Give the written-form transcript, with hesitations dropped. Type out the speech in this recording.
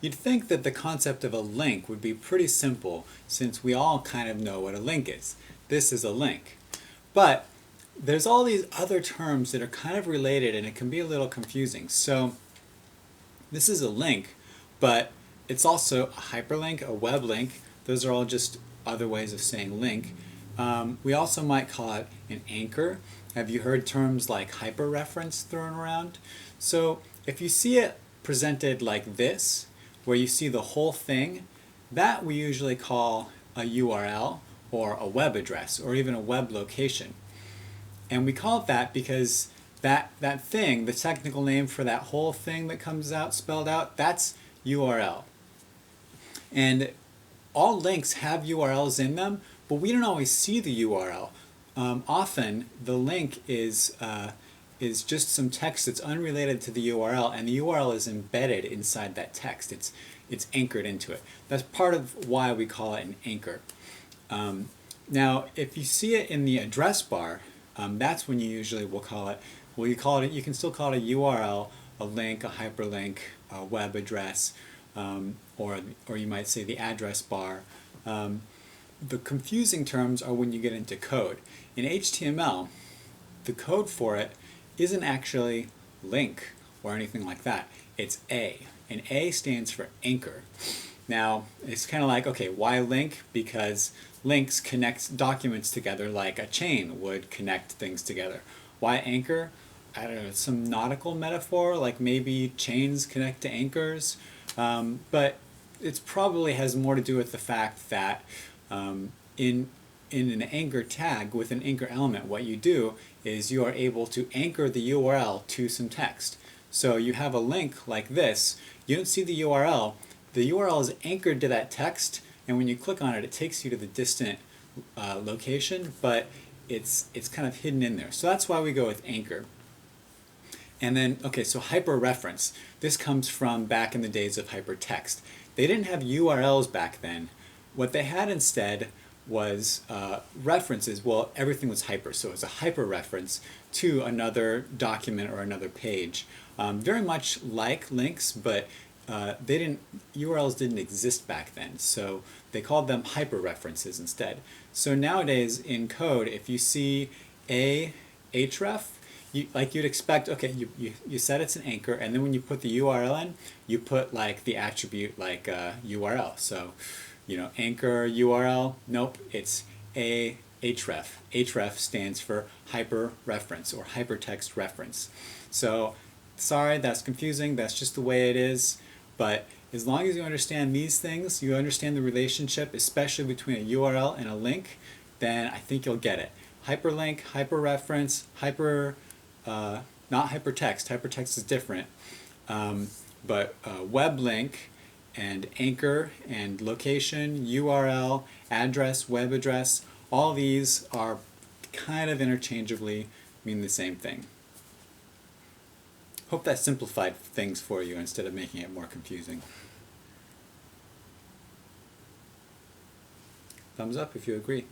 You'd think that the concept of a link would be pretty simple since we all kind of know what a link is. This is a link. But there's all these other terms that are kind of related and it can be a little confusing. So this is a link, but it's also a hyperlink, a web link. Those are all just other ways of saying link. We also might call it an anchor. Have you heard terms like hyperreference thrown around? So if you see it presented like this, where you see the whole thing, that we usually call a URL or a web address or even a web location. And we call it that because that thing, the technical name for that whole thing that comes out spelled out, that's URL. And all links have URLs in them, but we don't always see the URL. Often the link is just some text that's unrelated to the URL, and the URL is embedded inside that text. It's anchored into it. That's part of why we call it an anchor. Now, if you see it in the address bar, that's when you usually will call it. Well, you can still call it a URL, a link, a hyperlink, a web address, or you might say the address bar. The confusing terms are when you get into code. In HTML, the code for it isn't actually link or anything like that. It's A, and A stands for anchor. Now, it's kind of like, okay, why link? Because links connect documents together like a chain would connect things together. Why anchor? I don't know, some nautical metaphor, like maybe chains connect to anchors, but it probably has more to do with the fact that in an anchor tag with an anchor element, what you do is you are able to anchor the URL to some text. So you have a link like this, you don't see the URL is anchored to that text, and when you click on it, it takes you to the distant location, but it's kind of hidden in there. So that's why we go with anchor. And then, okay, so hyperreference. This comes from back in the days of hypertext. They didn't have URLs back then. What they had instead was references. Well, everything was hyper, so it was a hyperreference to another document or another page. Very much like links, but URLs didn't exist back then, so they called them hyperreferences instead. So nowadays in code, if you see a href, like you'd expect, okay, you said it's an anchor, and then when you put the URL in, you put like the attribute like URL. So, anchor URL, nope, it's a href. Href stands for hyperreference or hypertext reference. So, sorry, that's confusing, that's just the way it is, but as long as you understand these things, you understand the relationship, especially between a URL and a link, then I think you'll get it. Hyperlink, hyperreference, not hypertext. Hypertext is different, but web link and anchor and location, URL, address, web address, all these are kind of interchangeably mean the same thing. Hope that simplified things for you instead of making it more confusing. Thumbs up if you agree.